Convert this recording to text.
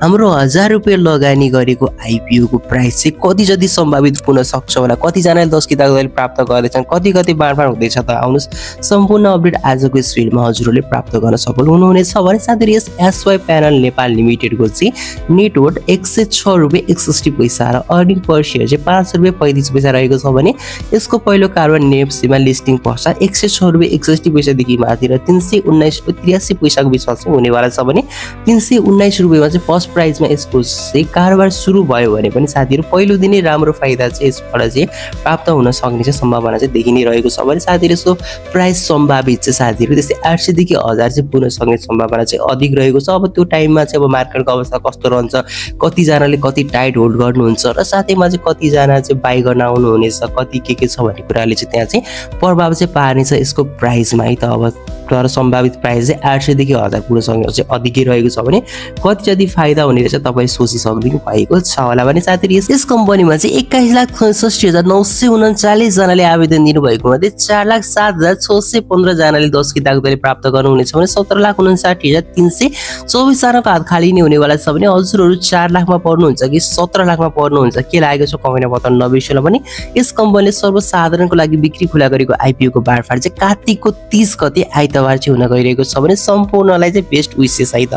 हाम्रो 1000 रुपैयाँ लगानी गरेको आइपिओ को प्राइस चाहिँ कति जति सम्भावित पुग्न सक्छ होला, कतिजनाले 10 किताब प्राप्त गर्दैछन्, कति बाँडफाँड हुँदैछ त आउनुहोस् सम्पूर्ण अपडेट आजको यस भिडियोमा हजुरहरूले प्राप्त गर्न सफल हुनुहुनेछ भने साथै यस एसवाई प्यानल नेपाल लिमिटेडको चाहिँ नेटवर्थ 106 रुपैयाँ 61 पैसा र अर्निङ पर शेयर चाहिँ 5 रुपैयाँ 35 पैसा रहेको छ भने यसको पहिलो कारोबार नेप्सीमा लिस्टिङ पश्चात 106 रुपैयाँ 61 पैसादेखि माथि र 319 रुपैयाँ 83 पैसाको बिचमा चाहिँ हुनेवाला छ भने 319 रुपैयाँमा चाहिँ फर्स्ट प्राइजमा यसको चाहिँ कारोबार सुरु भयो भने पनि साथीहरू पहिलो दिनै राम्रो फाइदा चाहिँ यसबाट चाहिँ प्राप्त हुन सक्ने चाहिँ सम्भावना चाहिँ देखि नै रहेको छ भने साथीहरू यसको प्राइस सम्भावित चाहिँ साथीहरू त्यस्तै 800 देखि 1000 चाहिँ पुग्न सक्ने सम्भावना चाहिँ अधिक रहेको छ। अब त्यो टाइममा चाहिँ अब मार्केटको अवस्था कस्तो रहन्छ, कतिजनाले कति टाइट होल्ड गर्नुहुन्छ र साथैमा चाहिँ कतिजना चाहिँ बाई गर्न आउनुहुनेछ, कति के छ भन्ने कुराले चाहिँ त्यहाँ चाहिँ प्रभाव चाहिँ पार्नेछ यसको प्राइसमा है त। अब तर सम्भावित प्राइस चाहिँ 800 देखि 1000 पुग्न सक्ने चाहिँ अधिकै रहेको छ भने कति जति फाइदा हुने रहेछ तपाईँ सोचिसक्नु भएको छ होला भने साथीहरू यस कम्पनीमा चाहिँ 21,66,939 जनाले आवेदन दिनुभएको मध्ये 4,07,615 जनाले 10 किताब प्राप्त गर्नुहुनेछ भने 17,59,324 जनाको हात खाली नै हुनेवाला छ भने हजुरहरू 4 लाखमा पर्नुहुन्छ कि 17 लाखमा पर्नुहुन्छ के लागेको छ कमेन्टमा बताउन नबिर्सनु भने यस कम्पनीले सर्वसाधारणको लागि बिक्री खुला गरेको आइपिओको बाँडफाँड चाहिँ कार्तिकको 30 गते आइतबार चाहिँ हुन गइरहेको छ भने सम्पूर्णलाई चाहिँ बेस्ट विशेष है त।